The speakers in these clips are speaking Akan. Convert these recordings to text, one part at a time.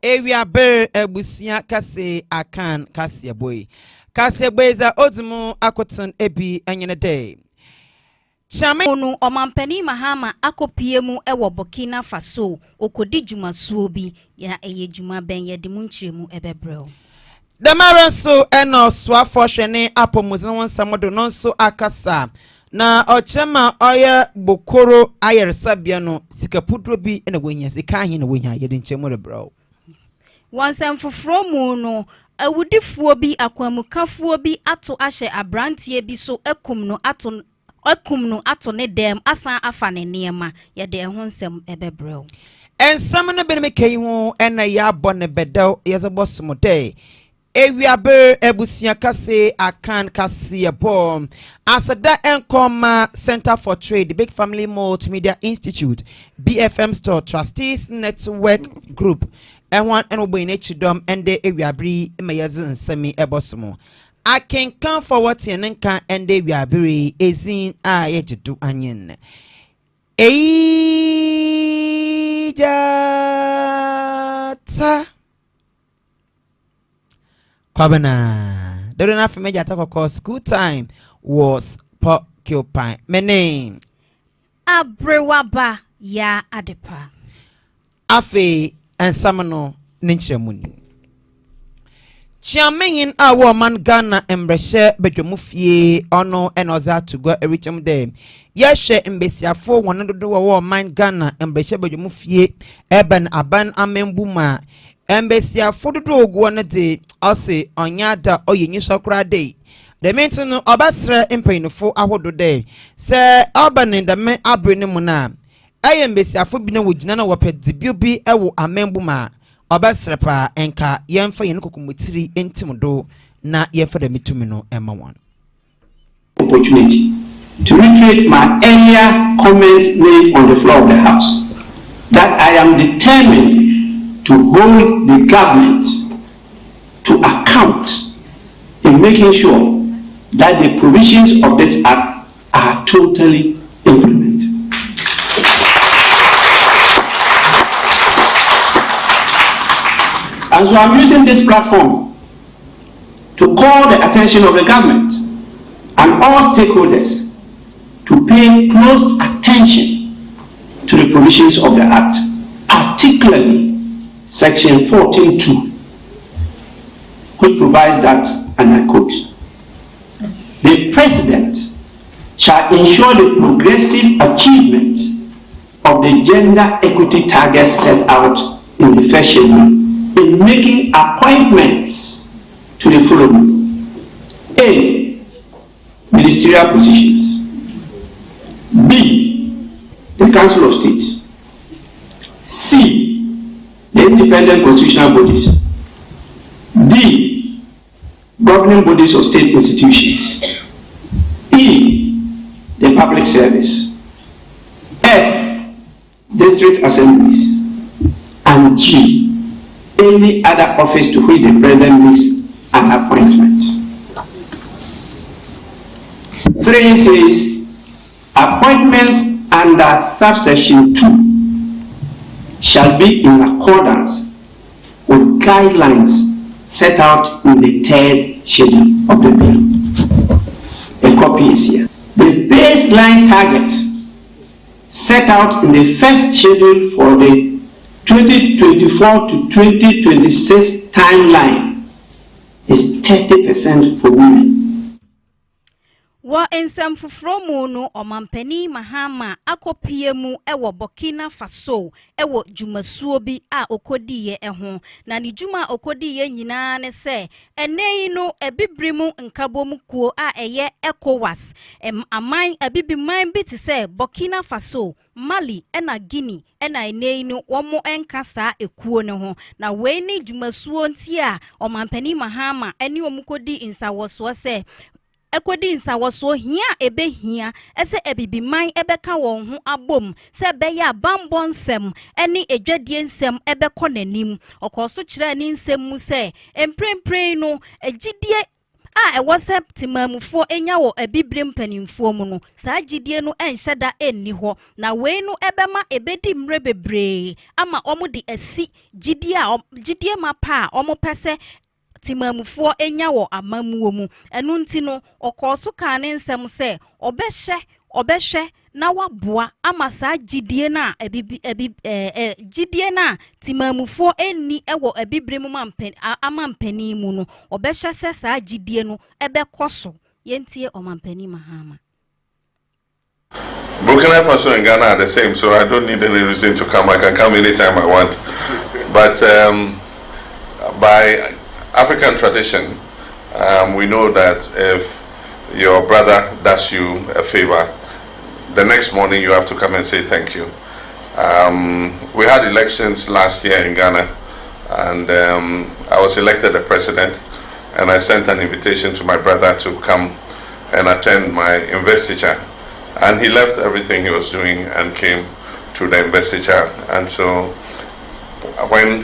Area ber Abusua Kase Akan KA3SE KA3SE za odumu akoton ebi anyene day. Chame onu omampani mahama akopie mu ewo Burkina Faso okodi dwumasuo bi ya eye dwuma ben ye de munkyeremu ebebrɛw. Damara so eno swafo hwene apomuzin won samodo no so akasa na ochema oye bokoro ayeresabia no sikapudro bi na wonya sika ahin na wonya ye de nkyemu rebrɛw. Wansam foforo mu no awudifuo bi akwamukafuo bi ato ahye abrantie bi so ekum no ato ne dem asan afa ne niema ye de ho nsem ebebrɛw. Ensam no be me kai ho ena ya bɔ ne bedaw ye ze bosom day. Ewiaber Abusua Kase Akan KA3SE Asada Enkoma Center for Trade, the Big Family Multimedia Institute, BFM Store Trustees Network Group, and one and obey chidom and the Ewiabri Mayazin Semi Ebosomo. I can come forward to Nenka and the Ewiabri Ezin Ayedu Anyin. Ejata Kwabana. The run after major talk called school time was porcupine. My name Abrewaba ya adepa. Afe and Samano Ninchemuni. Chiamenyin a woman Ghana embreshe bedwomufie ono enoza to go a richum day. Yeshe embesia for one do war mind Ghana embreshe bedwomufie eben aban amembuma. Embesia for the dog one day, I'll say on yada or you shakra day. The maintain of Abasra impaying for a whole day. Sir Alban in the men abrinimuna. I embesia for being with Nana Wapet the beauty ewo a membuma. Abasrapa enka yen for yen kukumutiri intimodo na yen for the mitumino Emma one. Opportunity to reiterate my earlier comment made on the floor of the House that I am determined to hold the government to account in making sure that the provisions of this act are totally implemented. And so I'm using this platform to call the attention of the government and all stakeholders to pay close attention to the provisions of the act, particularly Section 14(2), which provides that, and I quote, the President shall ensure the progressive achievement of the gender equity targets set out in the first schedule in making appointments to the following: A, ministerial positions; B, the Council of State; C, the independent constitutional bodies; D, governing bodies of state institutions; E, the public service; F, district assemblies; and G, any other office to which the president makes an appointment. 3 says appointments under subsection 2 shall be in accordance with guidelines set out in the 3rd schedule of the bill. A copy is here. The baseline target set out in the first schedule for the 2024 to 2026 timeline is 30% for women. Wa ensam foforo mu no omampani mahama akopie mu ewo Burkina Faso ewo dwumasuo bi a okodiye eho na ne dwuma okodiye nyina ne se enei no ebibrimu nkabomu kuo a eye ECOWAS aman abibiman bi te se Burkina Faso, Mali ena Guinea ena enei no womo enkasa ekuo ne ho na we ni dwumasuo nti a omampani mahama eni omukodi insawoso se ekodi nsawoso hia ebe hia ese ebibiman ebeka won ho abom se beya bambon nsem eni edwadie nsem ebekọ nanim okoso kire ni nsem mu se emprempren no egidie a ɛwɔ sɛ timamufoɔ enya wɔ abibire mpanimfoɔ mu no saa gidie no ɛnhyɛ da enni hɔ na wei no ɛbɛma ebedi mmerɛ bebree ama ɔmo de asi gidie ma pa a ɔmo pɛsɛ timamufoɔ enya wɔ amamuo mu ɛno nti no ɔkɔɔ so kaa ne nsɛm sɛ ɔbɛhwɛ na waboa ama saa gidie na gidie na timamufoɔ enni ɛwɔ abibire mu amampani mu no ɔbɛhwɛ sɛ saa gidie no ɛbɛkɔ so yentie ɔmampani Mahama. Burkina Faso and Ghana are the same, so I don't need any reason to come. I can come anytime I want. But by African tradition, we know that if your brother does you a favor, the next morning you have to come and say thank you. We had elections last year in Ghana, and I was elected the president, and I sent an invitation to my brother to come and attend my investiture. And he left everything he was doing and came to the investiture. And so when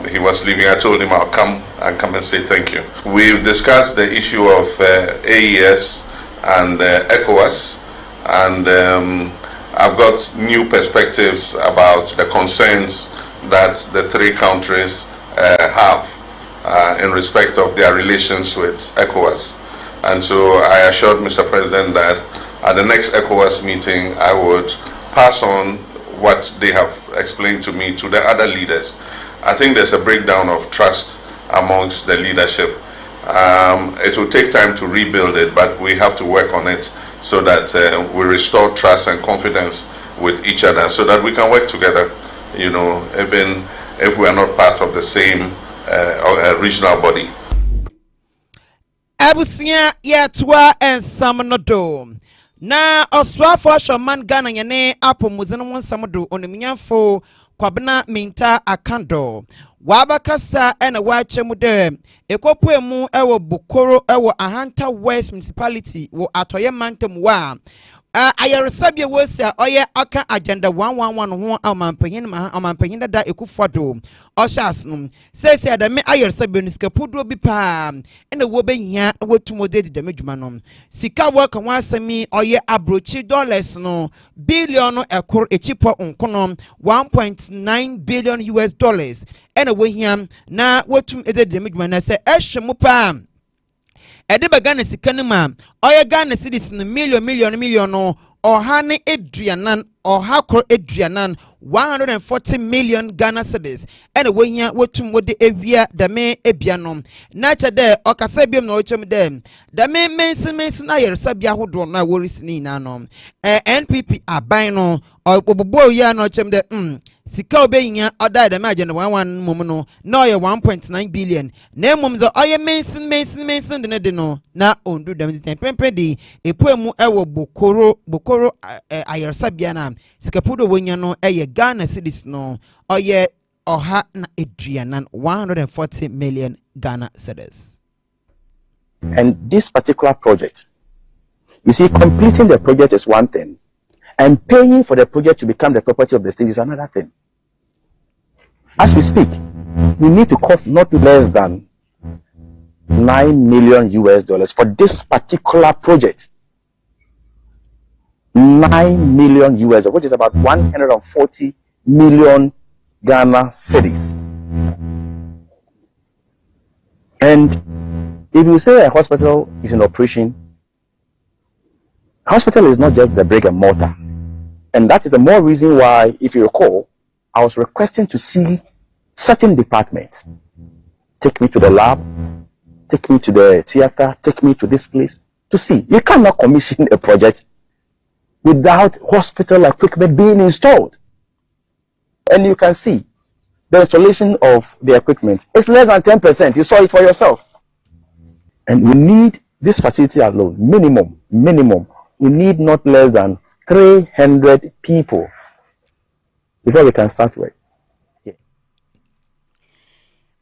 he was leaving, I told him I'll come and say thank you. We've discussed the issue of AES and ECOWAS, and I've got new perspectives about the concerns that the three countries have in respect of their relations with ECOWAS. And so I assured Mr. President that at the next ECOWAS meeting, I would pass on what they have explained to me to the other leaders. I think there's a breakdown of trust amongst the leadership. It will take time to rebuild it, but we have to work on it so that we restore trust and confidence with each other so that we can work together, you know, even if we are not part of the same regional body. Abusua yetwa ensam no do. Na oswafo shoman Ghana yene apo muzeno wonsam do onimnyafo kwabna minta akando. Wabakasa ena wache mu de ekopu mu ewo Bukoro ewo Ahanta West Municipality wo atoye mantem wa ayaresabia wosia oye aka agenda 111 ho amampanyin da ekufado oshas no sese da me ayaresabia no sikapudo bi pa ena wo behia wotumo de dwuma no sika wo ka wasami oye abrochi dollars no billion no ekor echipo nkono 1.9 billion US dollars ena wo hia na wotum de dwuma na se ehwemu pa Edeba Ghana sikanima oya Ghana cedis no million no ohane eduanan ohakro eduanan 140 million Ghana cedis ene wohia wotum wode ewia dame ebianom na chede okasa biem na ochem dem dame mensi na yeresabia hodo na worisini na no NPP aban no obobo ya na ochem de sika obeyinya oda dame agenda 11 mum no na oye 1.9 billion na mum zo oye mensi de no na ondu dame tempempe di epuemu ewo Bukoro ayarsabia na sikapudo wonya no eye Ghana cedis no oye oha na eduanan 140 million Ghana cedis. And this particular project, you see, completing the project is one thing, and paying for the project to become the property of the state is another thing. As we speak, we need to cost not less than $9 million US for this particular project. 9 million US, which is about 140 million Ghana cedis. And if you say a hospital is in operation, hospital is not just the brick and mortar. And that is the more reason why, if you recall, I was requesting to see certain departments. Take me to the lab, take me to the theater, take me to this place to see. You cannot commission a project without hospital equipment being installed. And you can see the installation of the equipment is less than 10%. You saw it for yourself. And we need this facility alone, minimum, we need not less than 300 people before we can start work.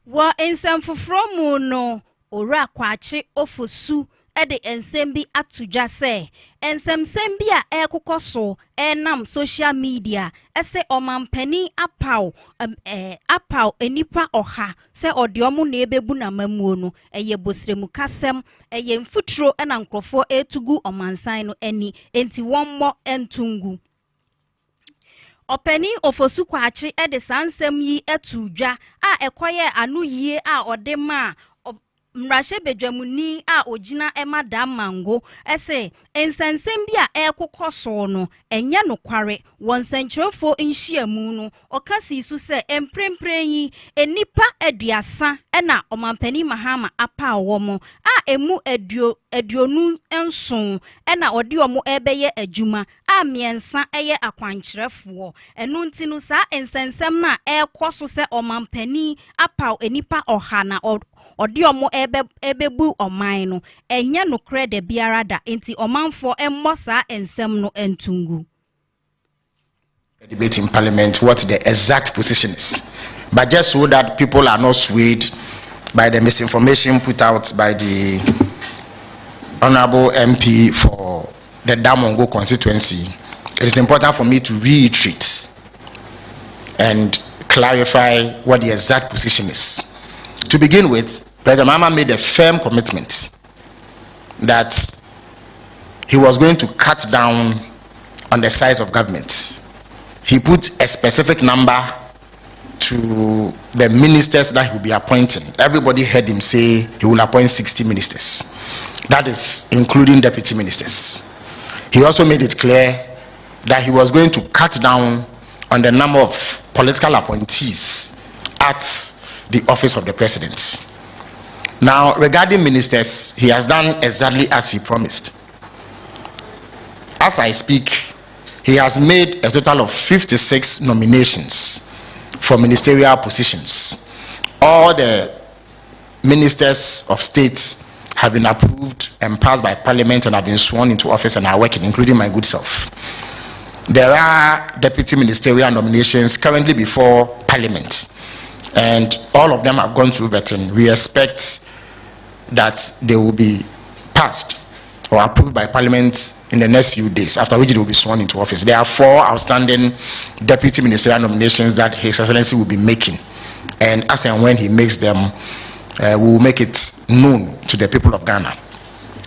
Wa ensam foforo mu no ora kwache ofosu ede ensem bi atudwa se ensem bi a ekokọ so enam social media ese omampani apaw enipa oha se ode omo na ebebu na mamuo no eye bosremu kasem eye mfuturo na nkrofo etugu omansan no ani enti wonmo entungu Openi ofosu kwachi ede sansem yi etudwa a ekoye anu yie a ode ma mrashe bedwamuni a ogina emada mango ese ensensem bi a ekokoso no enye no kware wonsenkrefo nhyiamu no okasi su se empremprenyi enipa aduasa na omampani mahama apa womo a emu aduonu enson na ode omo ebeye adwuma a miensa eye akwankyerefo enu ntinu sa ensensem na ekoso se omampani apa enipa oha na odi omo ebebu oman no enye no krede biara da enti omanfo emmosa ensem no entungu. Debate in parliament what the exact position is, but just so that people are not swayed by the misinformation put out by the honorable MP for the Damongo constituency, it is important for me to reiterate and clarify what the exact position is. To begin with, President Mahama made a firm commitment that he was going to cut down on the size of government. He put a specific number to the ministers that he will be appointing. Everybody heard him say he will appoint 60 ministers. That is including deputy ministers. He also made it clear that he was going to cut down on the number of political appointees at the office of the president. Now, regarding ministers, he has done exactly as he promised. As I speak, he has made a total of 56 nominations for ministerial positions. All the ministers of state have been approved and passed by parliament and have been sworn into office and are working, including my good self. There are deputy ministerial nominations currently before parliament, and all of them have gone through vetting. We expect that they will be passed or approved by parliament in the next few days, after which they will be sworn into office. There are 4 outstanding deputy ministerial nominations that His Excellency will be making, and as and when he makes them, we will make it known to the people of Ghana.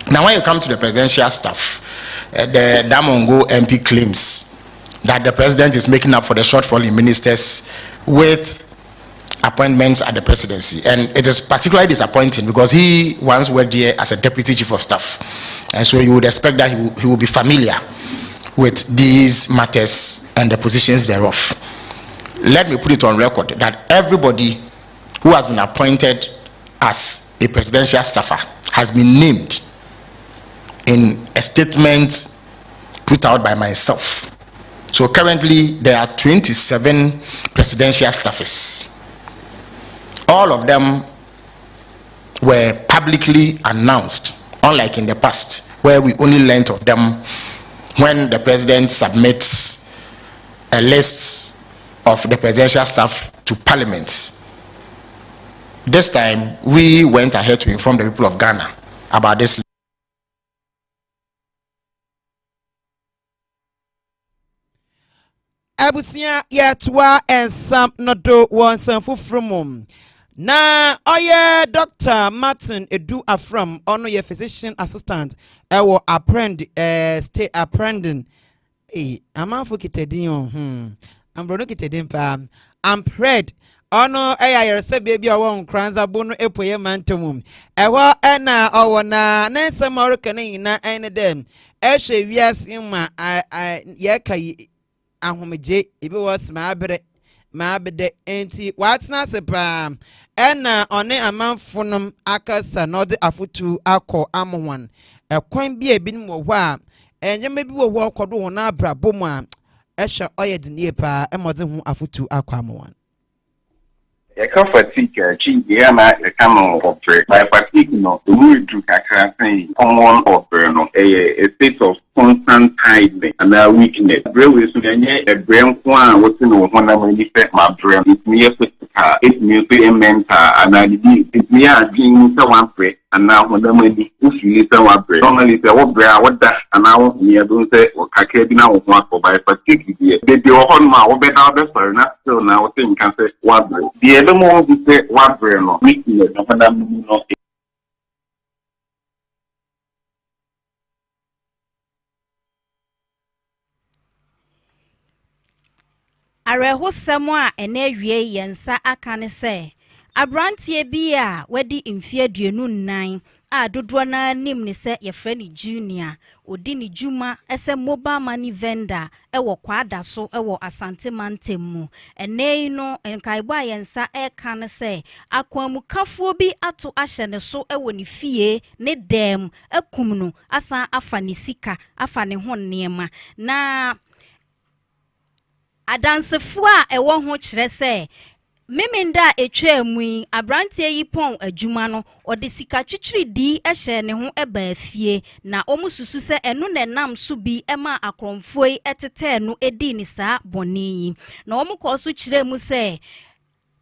Now, when you come to the presidential staff, the Damongo MP claims that the president is making up for the shortfall in ministers with appointments at the presidency, and it is particularly disappointing because he once worked here as a deputy chief of staff, and so you would expect that he will be familiar with these matters and the positions thereof. Let me put it on record that everybody who has been appointed as a presidential staffer has been named in a statement put out by myself. So currently there are 27 presidential staffers. All of them were publicly announced, unlike in the past, where we only learnt of them when the president submits a list of the presidential staff to parliament. This time, we went ahead to inform the people of Ghana about this. Abusua yetwa ensam nodo wonsam fufrumum. Na oye Dr. Martin Edu Afram ono ye physician assistant ewo stay apprending amanfo kitedin ambrono kitedin pa ampred ono yerese baby owo nkranza bono epoye mantomum ewo na owo na nsem orika na ene dem ehwe wiase ma ye kai ahomeje ibe was ma bede enti watna sepa ena one amanfonum akasa no de afutu akọ amwan ekwan bi ebinim wo hɔ a enyema bi wo hɔ kɔdo wo na abrabɔ mu a ehwe oyedenie pa emode ho afutu akọ amwan fatigue chi na kama offer by fatigue no we do kakra say common offer no a state of constant tiredness and weakness. Brain is a brain one, what's in one of my brain. It's me a physical, it's me a mental, and I did it's me a dream someone pray, and now when the money if you listen one pray. Normally say what brain, what that, and now me I don't say what Kakedi now one for by fatigue here. They do on my what better the story not so now thing can say what brain. The other more to say what brain no weakness, no. Arehosɛm a ɛna wie yɛnsa aka ne sɛ abrantie bi a wadi mfie aduonu nnan a dodoɔ na nim ne sɛ yɛfrɛ ne junior odi ne juma ɛsɛ mobile money vendor ɛwɔ kwada so ɛwɔ asante mantem mu ɛnɛyi no nkaibo a yɛnsa ɛka ne sɛ akwamukafoɔ bi ato ahyɛ ne so ɛwɔ ne fie ne dɛm akum no asan afa ne sika afa ne ho nneɛma na adansefo a ɛwɔ ho kyerɛ sɛ Miminda etwa mu yi abrantie yi pon adwuma no ɔde sika twitwiri di ɛhyɛ ne ho ɛba afie na ɔmususu sɛ ɛno na nam so bi ɛma akrɔmfo yi ɛtetɛ no edi ne saa bɔne yi na ɔmukɔ so kyerɛ mu sɛ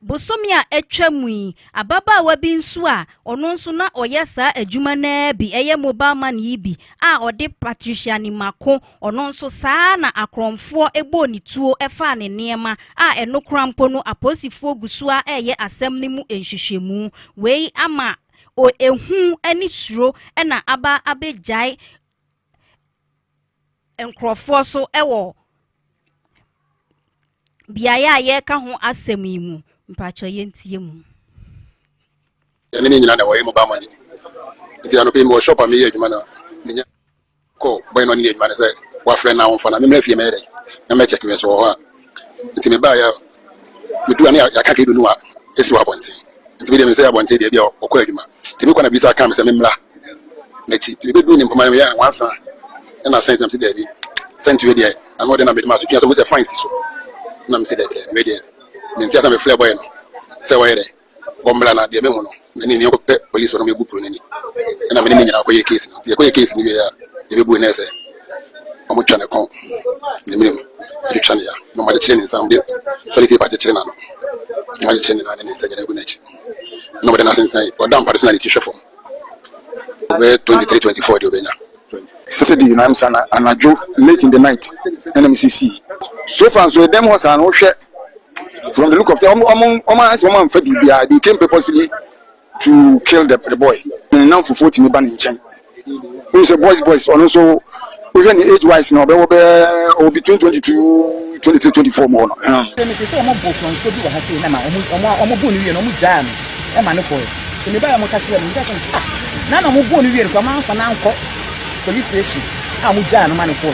bosomi a etwa mu yi ababaawa bi nso a ɔno nso na ɔyɛ saa adwuma na bi ɛyɛ mobile money yi bi a ɔde Patricia ni mako ɔno nso saa na akrɔmfoɔ ebo ne tuo ɛfa ne nneɛma a ɛno krampo no aposifoɔ gusu a ɛyɛ asɛm ne mu enhwehwɛmu wei ama o ehu ani suro ɛna aba abegyae nkrɔfoɔ so ɛwɔ biaya a yɛka ho asɛm yi mu mpacho yentie mu ene nyina na wo mobile money nti ano pe mo shop am ye adwuma na nya ko boy no ni adwuma na say wa frɛ na won fa na me mra fie me re na me check we so ho a nti me ba ya me du ani ya ka ke du no a esi wa bonte nti me dem say abonte de bia okɔ adwuma nti me kɔ na bi sa ka me say me mra na ti me be du ni mpoma ya wansa na sent am ti de bi sent we de ano de na me ma so kia so mo say fine si so na me say de we de me ntia me frɛ boy no say we de bombla na de me hu no ni ko pe police no me bu pro ni na me ni nyina ko ye case no ye ko ye case ni we ya ye be bu na say omo twa ne kon ni me ni twa ne ya no ma de chene nsam de so leke ba de chene na no ma de chene na ni say nyina bu na chi no ma de na sense o dam party na ni tihwe fo we 23-24 de obenya Saturday na msana anajo late in the night NMCC so far so them was an ohwe from the look of the they came purposely to kill the boy. Now for 40 me ban in Chen. We say boys and also even the age wise now or between 22 23 24 more. Police station amuja no man ko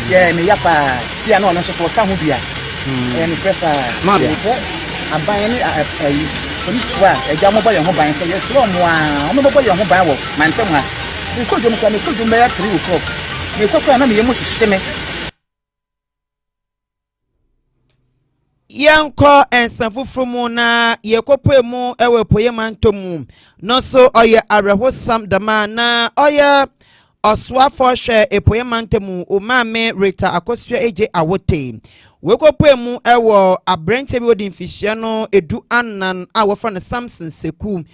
tie me yapa pia no no so for ka ho bia and prefer aban ni police wa eja mo boy ho ban say yes lo mo a mo boy ho ban wo mantem ha me ko jom kwa me ko jom ya 3 o'clock me ko kwa na me yemo hihye me Yanko ensafufuru mu na yekope mu ewe poye mantomu no so oye arehosam dama na oye Oswafo hwe epoye mantemu umame Rita Akosua eje awote wekope mu ewo abrente bi odi mfihye no edu anan a wofa ne Samson Seku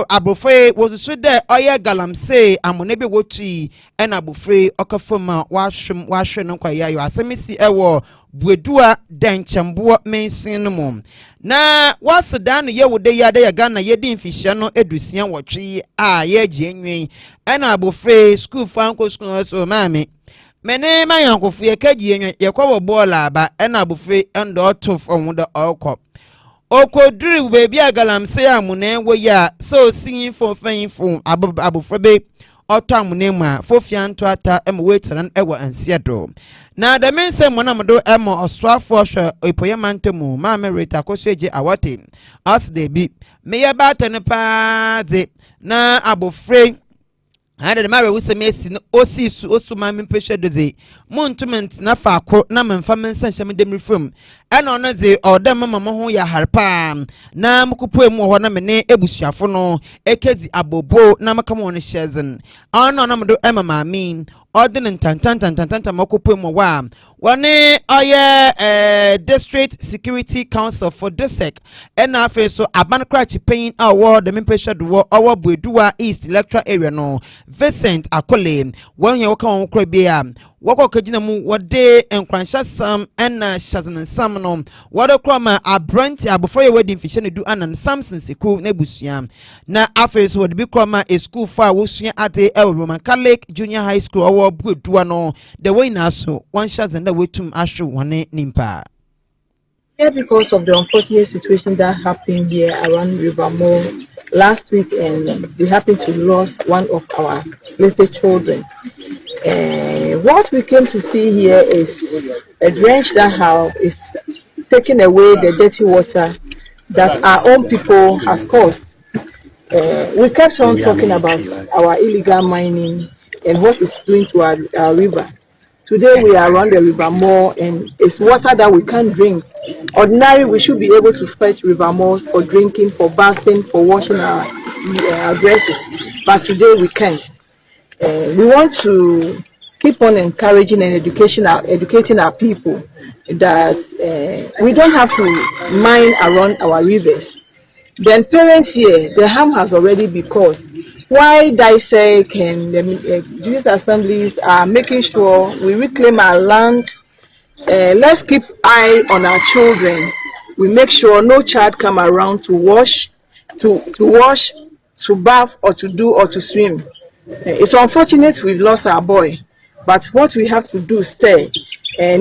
abofre wosusu de oye galamse amone bi wotui ena abofre okafoma wahwe no kwaya yo asemisi ewo buedua denchembo mensin no mu na wasedan ye wode yade ya Ghana yedi mfihye no edusia wotwe a ye gye enwen ena abofre school fanko school so mame mene mayankofu ye kaji enwen ye kwa bola ba ena abofre endo otof onwuda okọ okoduri bebi agalamse amune wo ya so singing for fanyfo abofrebe oto amune mu a fofia nto ata emweteran ewo ansiedo na the men say monamdo emo oswafo hwe epoye mantemu ma Rita Akosua awate as de bi meye batene paade na abofre ade de mare wuse mesi no osisu osuma mempehwe doze montument na fa akro na memfa mensanhyem dem refum ena ono de odem mama ho ya harpa na mkupu emu ho na mene ebusuafo no ekezi abobo na makamo no shezen ono na mdo emama mi ordinance tantantantantanta makopo mo wa wone oye district security council for DSEC na afa so aban crash pain award the mempesha do owo Buedua East electoral area no Vincent Akole won ye woka won kra bia woko kagina mu wode enkwansha sam na shazan sam no wode kroma abranti abofo ye wedding fishe ne du anan Samson Seku na busua na afa so wode bi kroma a school for wosua ade Roman Catholic Junior High School owo Buedua no the way na so one shazan that wetum ashu wane nimpa. Yeah, because of the unfortunate situation that happened here around River Mall last week, and we happened to lose one of our little children. What we came to see here is a drench that is taking away the dirty water that our own people has caused. We kept on talking about our illegal mining and what it's doing to our river. Today we are around the River Mall and it's water that we can't drink. Ordinarily, we should be able to fetch River Mall for drinking, for bathing, for washing our dresses. But today we can't. We want to keep on encouraging and educating our people that we don't have to mine around our rivers. Then parents here, the harm has already been caused. Why DSEC and the youth assemblies are making sure we reclaim our land. Let's keep eye on our children. We make sure no child come around to wash, to bath, or to swim. It's unfortunate we've lost our boy, but what we have to do is stay. I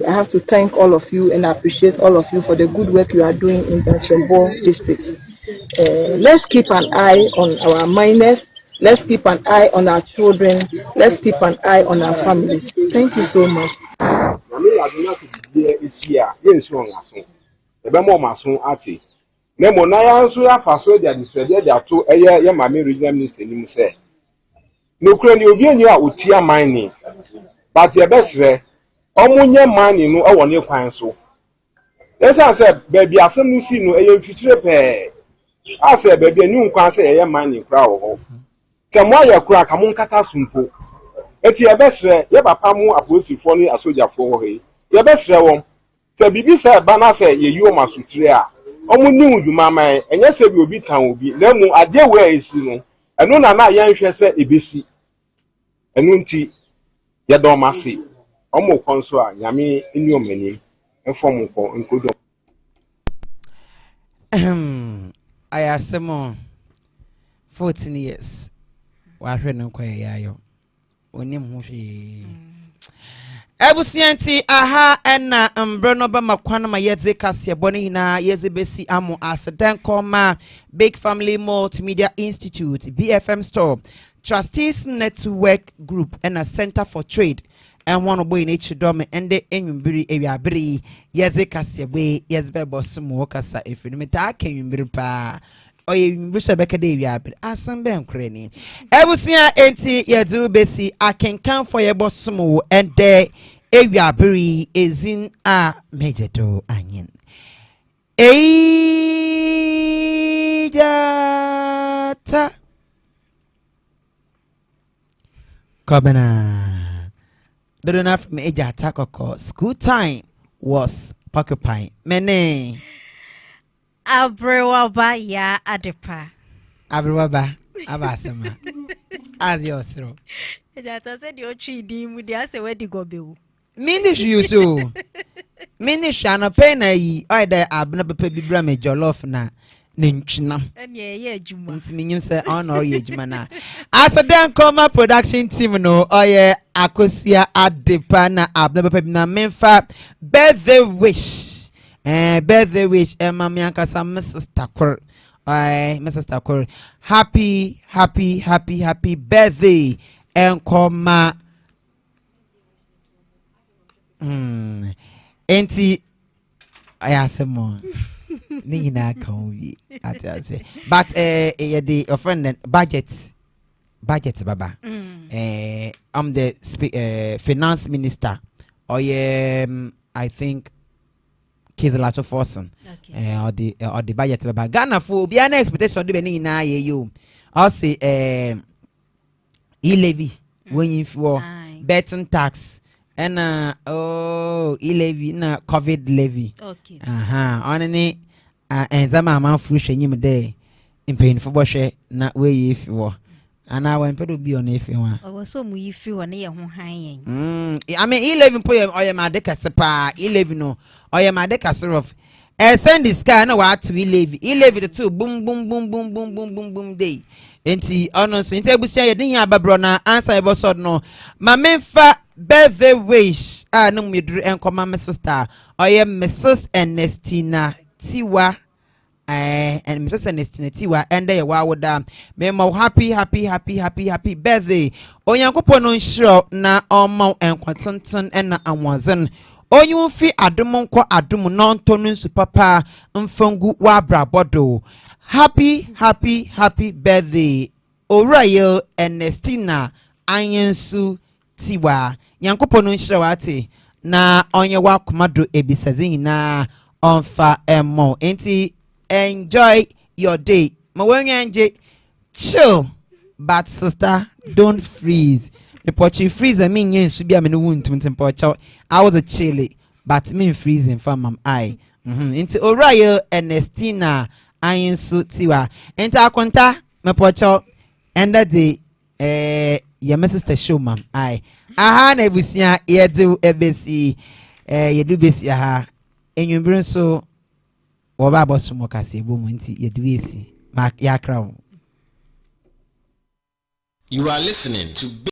have to thank all of you and appreciate all of you for the good work you are doing in the K3SE districts. Let's keep an eye on our minors. Let's keep an eye on our children. Let's keep an eye on our families. Thank you so much. But your best way, omunye money no I want kwan so. Yes, I said, baby, as some see no a future pay. I said, baby, new kwan say a money crowd. Some why your crack among kata sumpo. It's your best way, your papa mo aposi phone a soldier for her. Your best way, so bibi say bana say you must sutria. Omu you mama, and yes, you will be town will be. Then no idea where is no. And no na young say a busy. And nunti. Yadomasi, Omo Consoa, Yami, in your menu, and form include. I asked some 14 years. What I know quite yayo. When you mushi Abusua aha ena mbrono ba makwana ma yeze kasia boni na yeze besi amu asedan koma Big Family Multimedia Institute BFM Store Trustees Network Group and a Center for Trade and one boy in each dome and the enyumbiri ewiabiri yeze kasia we yeze bosumu kasa efinimeta kenyumbiri pa oye mbusha bekade ewiabiri asambe nkreni Abusua enti yedu besi akenkan for ye bosumu and the ewiabiri ezin a mejedo anyin ejata Kobana. Don't enough me ejata koko. School time was occupying. Mene. Abrewaba ya adepa. Abrewaba. Abasema. As your throw. Ejata said your tree dim dia se wedi gobewu. Minish you so. Minish ana pena yi. Oida abna pepe bibra me jollof na. Ninchina. Ntiminyim say honor ye juma na. As a dan koma production team no oye akosia adepa na abna pepe na menfa birthday wish. Birthday wish mami ankasa Mrs. Takur. Mrs. Takur. Happy birthday and koma enti ayasemo Nina can we say, but the offended budget baba. I'm the finance minister. Or I think K3SE Forson. Or the budget baba. Ghana for be an expectation do be na you. also e-levy when you for betting tax and e-levy na COVID levy. Okay. On any and some amount fruit and you day in pain for bushe na way if you were. And I went to be on if you want. I was so muy few and near high. I mean, 11 poem or your madeka sepa, 11 no, or your madeka serve. Send this guy no what to 11 the two boom boom boom boom boom boom boom boom day. Enti ono so enti abusia ye din ya babro na answer e boso no. Ma memfa birthday wish no medru enkoma me sister. Oye Mrs. Ernestina Tiwa. And Mrs. Ernestina Tiwa ende ye wa woda me mo happy birthday onyankopon no nhiro na omo enkwatenten na anwazen onyu fi adom nko adom no ntonu nsu papa mfangu wa brabodo happy birthday Oriel Ernestina Anyensu Tiwa nyankopon no nhiro wate na onye wa komado ebisazi na onfa emo enti enjoy your day. Mawenye chill, but sister, don't freeze. Me pochi freeze. I mean, yes, should be a menu wound to pocho. I was a chilly, but me freezing from my eye. Into Oriel Ernestina Ayin Sutiwa. Enter Akonta, me pocho, and that day, your sister show, ma'am. Aye. Aha, nebusia, ye do ebesi, ye do besi, aha, and you bring so. Oba bosu mo KASE3BO munti yeduesi mak yakra. You are listening to